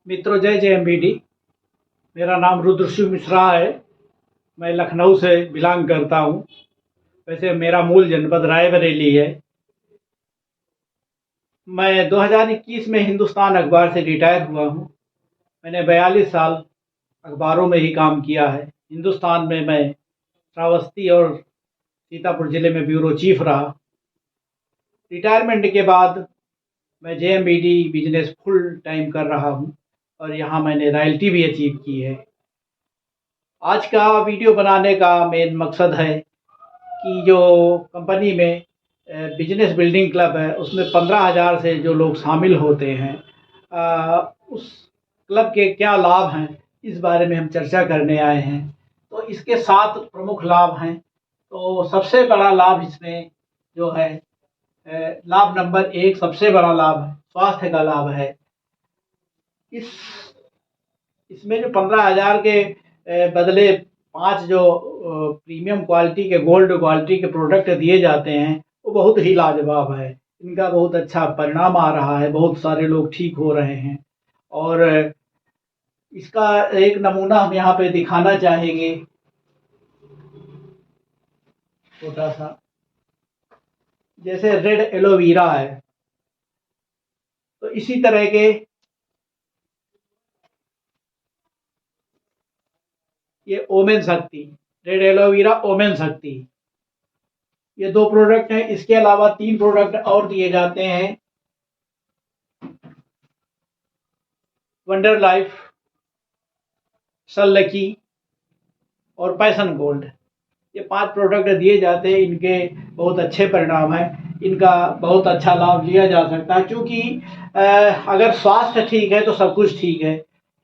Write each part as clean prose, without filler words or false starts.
मित्रों, जय जय एमबीडी। मेरा नाम रुद्रशिव मिश्रा है। मैं लखनऊ से बिलोंग करता हूँ। वैसे मेरा मूल जनपद रायबरेली है। मैं 2021 में हिंदुस्तान अखबार से रिटायर हुआ हूँ। मैंने 42 साल अखबारों में ही काम किया है। हिंदुस्तान में मैं श्रावस्ती और सीतापुर ज़िले में ब्यूरो चीफ रहा। रिटायरमेंट के बाद मैं जेएमबीडी बिजनेस फुल टाइम कर रहा हूँ और यहाँ मैंने रॉयल्टी भी अचीव की है। आज का वीडियो बनाने का मेन मकसद है कि जो कंपनी में बिजनेस बिल्डिंग क्लब है उसमें 15,000 से जो लोग शामिल होते हैं, उस क्लब के क्या लाभ हैं, इस बारे में हम चर्चा करने आए हैं। तो इसके 7 प्रमुख लाभ हैं। तो सबसे बड़ा लाभ इसमें जो है, लाभ नंबर 1 सबसे बड़ा लाभ है, स्वास्थ्य का लाभ है। इस इसमें जो 15,000 के बदले 5 जो प्रीमियम क्वालिटी के, गोल्ड क्वालिटी के प्रोडक्ट दिए जाते हैं, वो बहुत ही लाजवाब है। इनका बहुत अच्छा परिणाम आ रहा है, बहुत सारे लोग ठीक हो रहे हैं। और इसका एक नमूना हम यहाँ पे दिखाना चाहेंगे, छोटा सा। जैसे रेड एलोवेरा है, तो इसी तरह के ये ओमेन शक्ति, रेड एलोवेरा ओमेन शक्ति, ये 2 प्रोडक्ट हैं। इसके अलावा 3 प्रोडक्ट और दिए जाते हैं। वंडर लाइफ, सन लकी और पैशन गोल्ड, ये 5 प्रोडक्ट दिए जाते हैं। इनके बहुत अच्छे परिणाम हैं। इनका बहुत अच्छा लाभ लिया जा सकता है, क्योंकि अगर स्वास्थ्य ठीक है तो सब कुछ ठीक है।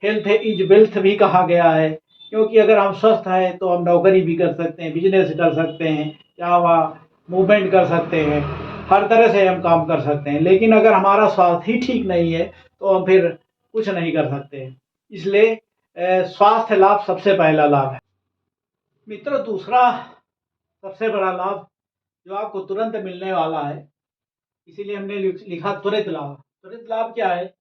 हेल्थ इज वेल्थ भी कहा गया है, क्योंकि अगर हम स्वस्थ हैं तो हम नौकरी भी कर सकते हैं, बिजनेस कर सकते हैं, या वहाँ मूवमेंट कर सकते हैं, हर तरह से हम काम कर सकते हैं। लेकिन अगर हमारा स्वास्थ्य ही ठीक नहीं है तो हम फिर कुछ नहीं कर सकते। इसलिए स्वास्थ्य लाभ सबसे पहला लाभ है। मित्रों, दूसरा सबसे बड़ा लाभ जो आपको तुरंत मिलने वाला है, इसीलिए हमने लिखा त्वरित लाभ। त्वरित लाभ क्या है?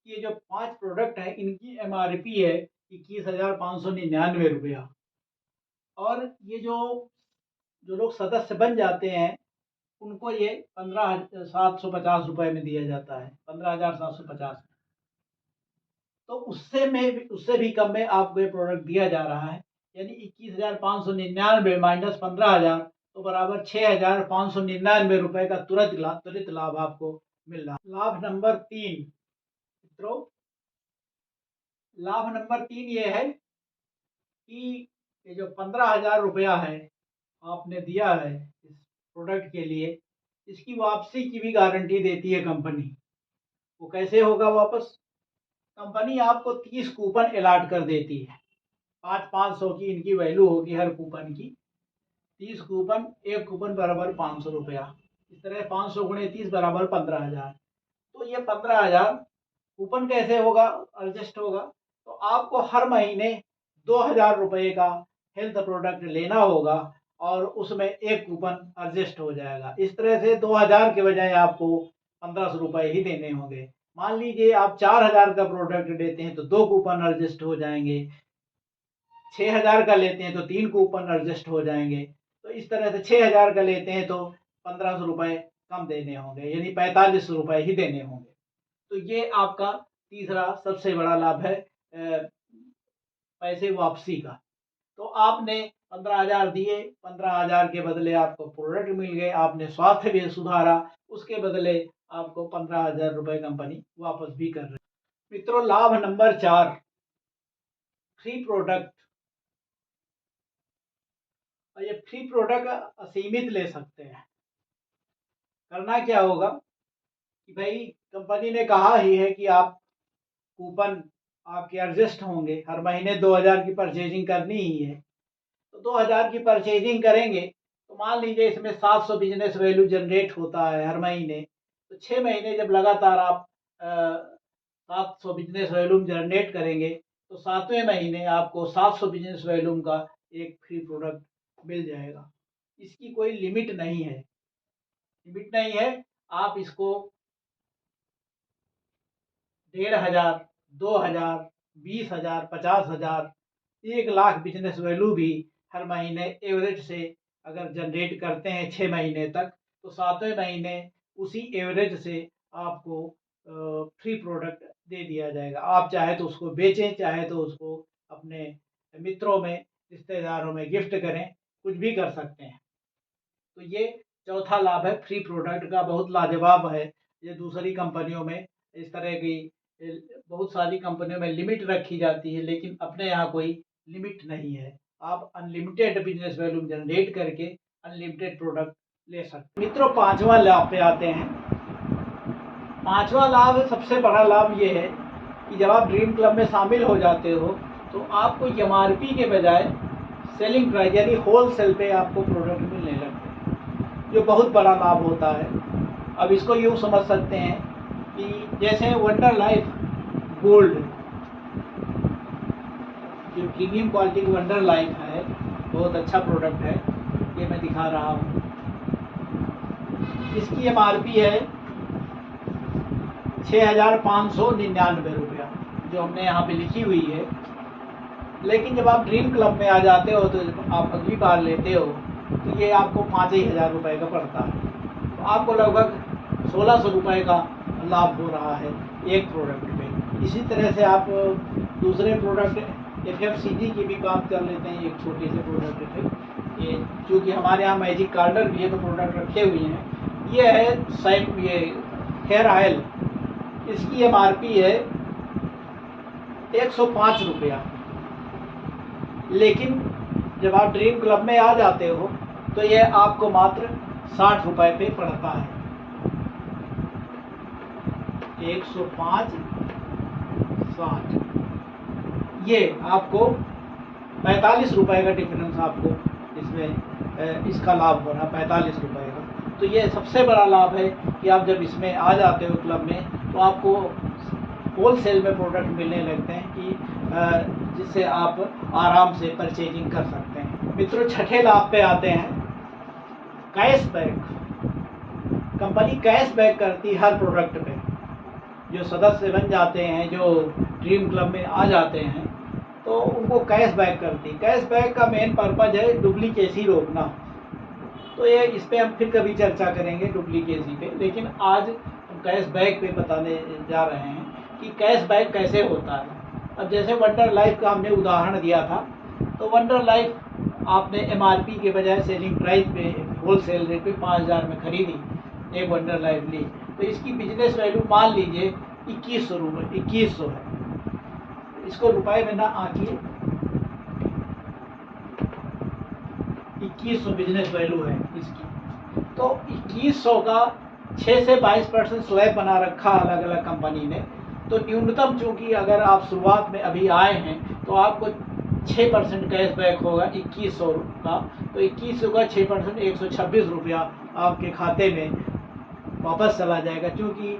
ये जो 5 प्रोडक्ट हैं, इनकी एमआरपी है 21,599 रुपया। और ये जो जो लोग सदस्य बन जाते हैं, उनको ये 15,750 रुपये में दिया जाता है, 15,750। तो उससे भी कम में आपको ये प्रोडक्ट दिया जा रहा है। यानी 21,599 माइनस 15,000, तो बराबर 6,599 का त्वरित लाभ आपको मिल रहा है। लाभ नंबर 3 मित्रों, लाभ नंबर 3 ये है कि ये जो 15,000 रुपया है आपने दिया है इस प्रोडक्ट के लिए, इसकी वापसी की भी गारंटी देती है कंपनी। वो कैसे होगा वापस? कंपनी आपको 30 कूपन अलाट कर देती है। 500 की इनकी वैल्यू होगी हर कूपन की। 30 कूपन, एक कूपन बराबर 500 रुपया। इस तरह 500 गुणे 30 बराबर 15,000। तो ये 15,000 कूपन कैसे होगा, एडजस्ट होगा? तो आपको हर महीने 2,000 रुपये का हेल्थ प्रोडक्ट लेना होगा और उसमें एक कूपन एडजस्ट हो जाएगा। इस तरह से 2,000 के बजाय आपको 1,500 रुपये ही देने होंगे। मान लीजिए आप 4,000 का प्रोडक्ट लेते हैं तो 2 कूपन एडजस्ट हो जाएंगे। 6,000 का लेते हैं तो 3 कूपन एडजस्ट हो जाएंगे। तो इस तरह से 6,000 का लेते हैं तो 1,500 रुपये कम देने होंगे, यानी 45 रुपये ही देने होंगे। तो ये आपका तीसरा सबसे बड़ा लाभ है, पैसे वापसी का। तो आपने 15,000 दिए, 15,000 के बदले आपको प्रोडक्ट मिल गए, आपने स्वास्थ्य भी सुधारा, उसके बदले आपको 15,000 रुपये कंपनी वापस भी कर रही है। मित्रों, लाभ नंबर 4, फ्री प्रोडक्ट। और ये फ्री प्रोडक्ट असीमित ले सकते हैं। करना क्या होगा कि भाई, कंपनी ने कहा ही है कि आप कूपन आपके एडजस्ट होंगे, हर महीने 2,000 की परचेजिंग करनी ही है। तो 2,000 की परचेजिंग करेंगे तो मान लीजिए इसमें 700 बिजनेस वैल्यू जनरेट होता है हर महीने। तो 6 महीने जब लगातार आप 700 बिजनेस वैल्यूम जनरेट करेंगे, तो 7वें महीने आपको 700 बिजनेस वैल्यूम का एक फ्री प्रोडक्ट मिल जाएगा। इसकी कोई लिमिट नहीं है, आप इसको 1,500, 2,000, 20,000, 50,000, 1,00,000 बिजनेस वैल्यू भी हर महीने एवरेज से अगर जनरेट करते हैं 6 महीने तक, तो 7वें महीने उसी एवरेज से आपको फ्री प्रोडक्ट दे दिया जाएगा। आप चाहे तो उसको बेचें, चाहे तो उसको अपने मित्रों में, रिश्तेदारों में गिफ्ट करें, कुछ भी कर सकते हैं। तो ये चौथा लाभ है फ्री प्रोडक्ट का, बहुत लाजवाब है। ये दूसरी कंपनियों में इस तरह की बहुत सारी कंपनियों में लिमिट रखी जाती है, लेकिन अपने यहाँ कोई लिमिट नहीं है। आप अनलिमिटेड बिजनेस वैल्यू जनरेट करके अनलिमिटेड प्रोडक्ट ले सकते हैं। मित्रों, 5वां लाभ पे आते हैं। 5वां लाभ, सबसे बड़ा लाभ ये है कि जब आप ड्रीम क्लब में शामिल हो जाते हो तो आपको एमआरपी के बजाय सेलिंग प्राइस यानी होल सेल पे आपको प्रोडक्ट मिलने लगते हैं, जो बहुत बड़ा लाभ होता है। अब इसको यूँ समझ सकते हैं कि जैसे वंडर लाइफ गोल्ड, जो प्रीमियम क्वालिटी की वंडर लाइफ है, बहुत अच्छा प्रोडक्ट है। ये मैं दिखा रहा हूँ। इसकी एमआरपी है 6,599 रुपया, जो हमने यहाँ पे लिखी हुई है। लेकिन जब आप ड्रीम क्लब में आ जाते हो, तो जब आप अगली बार लेते हो तो ये आपको 5,000 रुपये का पड़ता है। तो आपको लगभग 1,600 रुपये का लाभ हो रहा है एक प्रोडक्ट पे। इसी तरह से आप दूसरे प्रोडक्ट FMCG की भी बात कर लेते हैं, एक छोटे से प्रोडक्ट पे। ये चूँकि हमारे यहाँ मैजिक कार्डर भी है तो प्रोडक्ट रखे हुए हैं। ये है ये हेयर ऑयल, इसकी एमआरपी है 105 रुपया। लेकिन जब आप ड्रीम क्लब में आ जाते हो तो ये आपको मात्र 60 रुपये पे पड़ता है। 105, 60, ये आपको 45 रुपये का डिफरेंस आपको इसमें इसका लाभ हो रहा है, 45 रुपये का। तो ये सबसे बड़ा लाभ है कि आप जब इसमें आ जाते हो क्लब में तो आपको होल सेल में प्रोडक्ट मिलने लगते हैं कि जिससे आप आराम से परचेजिंग कर सकते हैं। मित्रों, छठे लाभ पे आते हैं, कैशबैक। कंपनी कैशबैक करती है हर प्रोडक्ट पे। जो सदस्य बन जाते हैं, जो ड्रीम क्लब में आ जाते हैं, तो उनको कैशबैक करती। कैशबैक का मेन पर्पज है डुप्लीकेसी रोकना। तो ये इस पर हम फिर कभी चर्चा करेंगे, डुप्लीकेसी पे। लेकिन आज हम कैशबैक पे बताने जा रहे हैं कि कैशबैक कैसे होता है। अब जैसे वंडर लाइफ का हमने उदाहरण दिया था, तो वंडर लाइफ आपने एमआरपी के बजाय सेलिंग प्राइस पे होल सेल रेट पे 5,000 में खरीदी, एक वंडर लाइफ ली, तो इसकी बिजनेस वैल्यू मान लीजिए 2100 रुपये, 2100 है। इसको रुपए में ना आंकिए, 2100 बिजनेस वैल्यू है इसकी। तो 2100 का 6 से 22% स्लैब बना रखा अलग अलग कंपनी ने। तो न्यूनतम, चूँकि अगर आप शुरुआत में अभी आए हैं तो आपको 6% कैशबैक होगा 2100 का। तो 2100 का 6% 126 रुपया आपके खाते में वापस चला जाएगा। क्योंकि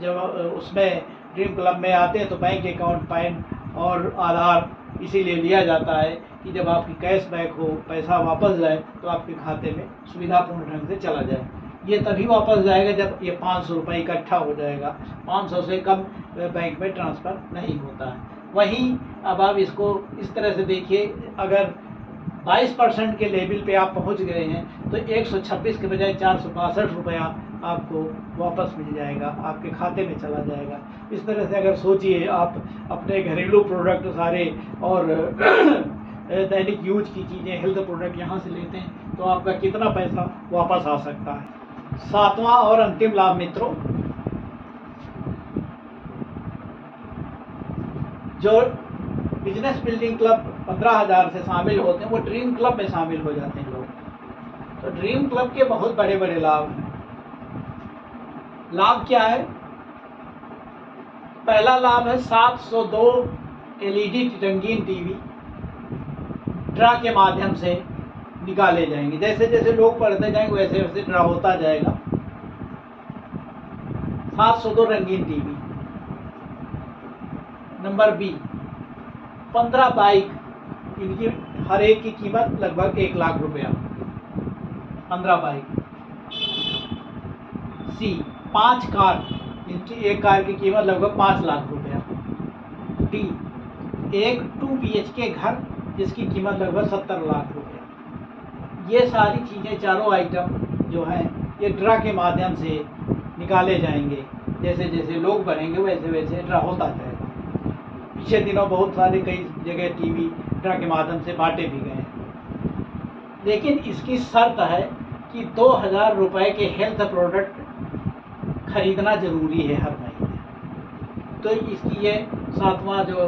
जब उसमें ड्रीम क्लब में आते हैं तो बैंक अकाउंट, पैन और आधार इसीलिए लिया जाता है कि जब आपकी कैशबैक हो, पैसा वापस जाए तो आपके खाते में सुविधापूर्ण ढंग से चला जाए। ये तभी वापस जाएगा जब ये 500 रुपये इकट्ठा हो जाएगा। 500 से कम बैंक में ट्रांसफ़र नहीं होता है। वहीं अब आप इसको इस तरह से देखिए, अगर 22% के लेवल पे आप पहुंच गए हैं तो 126 के बजाय 462 रुपया आपको वापस मिल जाएगा, आपके खाते में चला जाएगा। इस तरह से अगर सोचिए, आप अपने घरेलू प्रोडक्ट सारे और दैनिक यूज की चीज़ें, हेल्थ प्रोडक्ट यहाँ से लेते हैं तो आपका कितना पैसा वापस आ सकता है। 7वां और अंतिम लाभ मित्रों, जो बिजनेस बिल्डिंग क्लब 15,000 से शामिल होते हैं, वो ड्रीम क्लब में शामिल हो जाते हैं लोग। तो ड्रीम क्लब के बहुत बड़े बड़े लाभ हैं। लाभ क्या है? पहला लाभ है 702 LED रंगीन टीवी ड्रा के माध्यम से निकाले जाएंगे। जैसे जैसे लोग पढ़ते जाएंगे वैसे वैसे ड्रा होता जाएगा। 702 रंगीन टीवी। नंबर बी, 15 बाइक, इनकी हर एक की कीमत लगभग 1,00,000 रुपया, 15 बाइक। सी, 5 कार, इनकी एक कार की कीमत लगभग 5 लाख रुपया। डी, एक 2 BHK घर जिसकी कीमत लगभग 70 लाख रुपये। ये सारी चीज़ें, चारों आइटम जो हैं, ये ड्रा के माध्यम से निकाले जाएंगे। जैसे जैसे लोग बढ़ेंगे वैसे वैसे ड्रा होता जाएगा। पिछले दिनों बहुत सारे कई जगह टीवी ड्रा के माध्यम से बांटे भी गए, लेकिन इसकी शर्त है कि 2000 रुपये के हेल्थ प्रोडक्ट खरीदना ज़रूरी है हर महीने। तो इसकी ये 7वां जो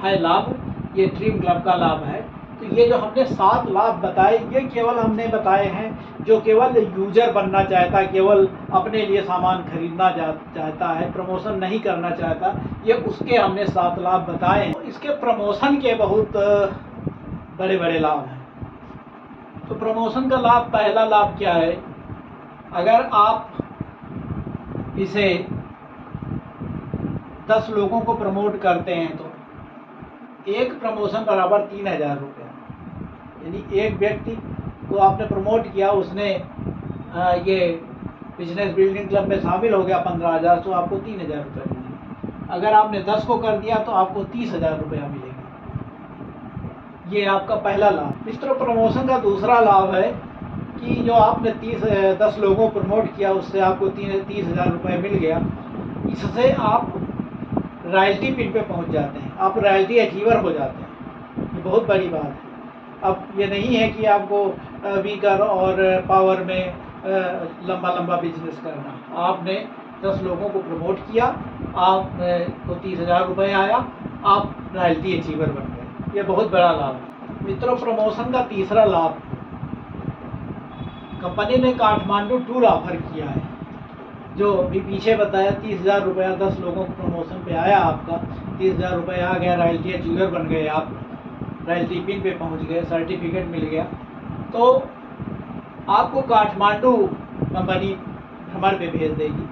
है लाभ, ये ड्रीम क्लब का लाभ है। तो ये जो हमने 7 लाभ बताए, ये केवल हमने बताए हैं जो केवल यूजर बनना चाहता है, केवल अपने लिए सामान खरीदना चाहता है, प्रमोशन नहीं करना चाहता, ये उसके हमने 7 लाभ बताए हैं। इसके प्रमोशन के बहुत बड़े बड़े लाभ हैं। तो प्रमोशन का लाभ, पहला लाभ क्या है, अगर आप इसे 10 लोगों को प्रमोट करते हैं तो एक प्रमोशन बराबर 3000 रुपये। यानी एक व्यक्ति को आपने प्रमोट किया, उसने ये बिजनेस बिल्डिंग क्लब में शामिल हो गया 15,000, तो आपको 3000 रुपये मिलेंगे। अगर आपने 10 को कर दिया तो आपको 30,000 रुपया मिलेगा। ये आपका पहला लाभ। मित्रों, प्रमोशन का दूसरा लाभ है कि जो आपने 10 लोगों को प्रमोट किया, उससे आपको 30,000 रुपये मिल गया। इससे आप रॉयल्टी पिन पे पहुंच जाते हैं, आप रॉयल्टी अचीवर हो जाते हैं। ये बहुत बड़ी बात है। अब ये नहीं है कि आपको वीकर और पावर में लंबा लंबा बिजनेस करना। आपने 10 लोगों को प्रमोट किया, आपको 30,000 रुपये आया, आप रॉयल्टी अचीवर बन गए। ये बहुत बड़ा लाभ है। मित्रों, प्रमोशन का तीसरा लाभ, कंपनी ने काठमांडू टूर ऑफर किया है। जो भी पीछे बताया, 30,000 रुपया 10 लोगों को प्रमोशन पे आया, आपका 30,000 रुपये आ गया, रॉयल्टी अचीवर बन गए, आप रॉयल्टी पिन पे पहुंच गए, सर्टिफिकेट मिल गया। तो आपको काठमांडू कंपनी भ्रमण पे भेज देगी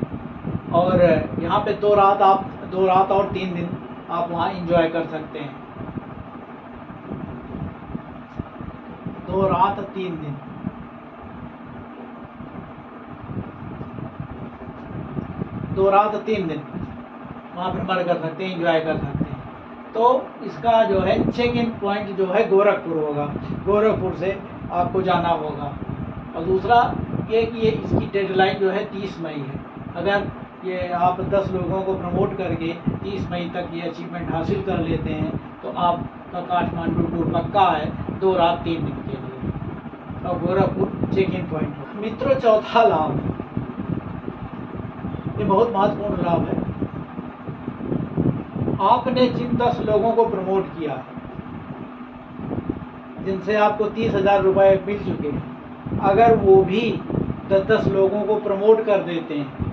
और यहाँ पे 2 रात और 3 दिन आप वहाँ एंजॉय कर सकते हैं। 2 रात 3 दिन, 2 रात 3 दिन वहाँ भ्रमण कर सकते हैं, एंजॉय कर सकते हैं। तो इसका जो है चेक इन पॉइंट जो है गोरखपुर होगा, गोरखपुर से आपको जाना होगा। और दूसरा ये कि इसकी डेडलाइन जो है 30 मई है। अगर ये आप 10 लोगों को प्रमोट करके 30 मई तक ये अचीवमेंट हासिल कर लेते हैं तो आपका काठमांडू टूर पक्का है 2 रात 3 दिन के लिए, और गोरखपुर चेक इन पॉइंट हो। मित्रों, चौथा लाभ, ये बहुत महत्वपूर्ण लाभ है। आपने जिन 10 लोगों को प्रमोट किया है, जिनसे आपको 30,000 रुपये मिल चुके हैं, अगर वो भी 10 लोगों को प्रमोट कर देते हैं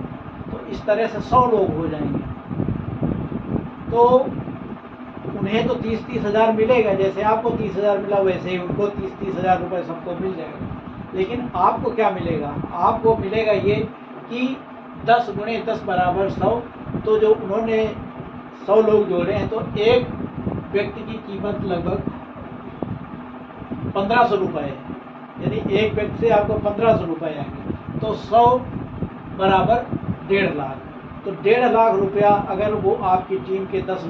तो इस तरह से 100 लोग हो जाएंगे। तो उन्हें तो 30,000 मिलेगा, जैसे आपको 30,000 मिला वैसे ही उनको 30,000 रुपये सबको मिल जाएगा। लेकिन आपको क्या मिलेगा? आपको मिलेगा ये कि 10 गुणे 10 बराबर 100। तो जो उन्होंने 100 लोग जोड़े हैं तो एक व्यक्ति की कीमत लगभग 1500 रुपये है। यानी एक व्यक्ति से आपको 1500 रुपये आएंगे, तो 100 बराबर 1.5 लाख। तो 1.5 लाख रुपया अगर वो आपकी टीम के 10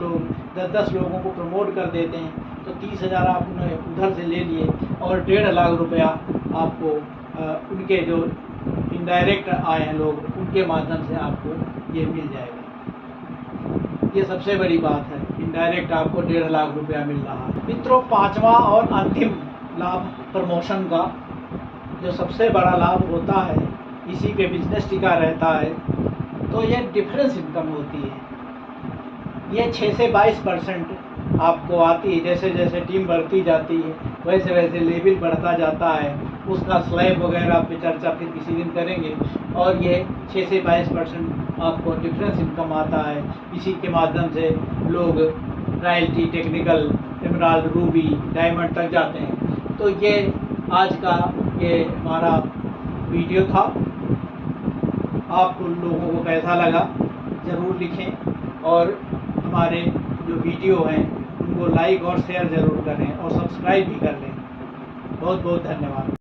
लोगों को प्रमोट कर देते हैं तो 30,000 आपने उधर से ले लिए और 1.5 लाख रुपया आपको उनके जो इनडायरेक्ट आए हैं लोग, उनके माध्यम से आपको ये मिल जाएगा। ये सबसे बड़ी बात है, इनडायरेक्ट आपको 1.5 लाख रुपया मिल रहा है। मित्रों, 5वां और अंतिम लाभ प्रमोशन का, जो सबसे बड़ा लाभ होता है, इसी पे बिजनेस टिका रहता है, तो ये डिफरेंस इनकम होती है। ये 6 से 22% आपको आती है। जैसे जैसे टीम बढ़ती जाती है वैसे वैसे लेवल बढ़ता जाता है। उसका स्लैब वगैरह पे चर्चा फिर किसी दिन करेंगे। और ये 6 से 22% आपको डिफरेंस इनकम आता है। इसी के माध्यम से लोग royalty, technical, emerald, Ruby, diamond तक जाते हैं। तो ये आज का ये हमारा वीडियो था। आप उन लोगों को कैसा लगा ज़रूर लिखें, और हमारे जो वीडियो हैं उनको लाइक और शेयर ज़रूर करें और सब्सक्राइब भी कर लें। बहुत बहुत धन्यवाद।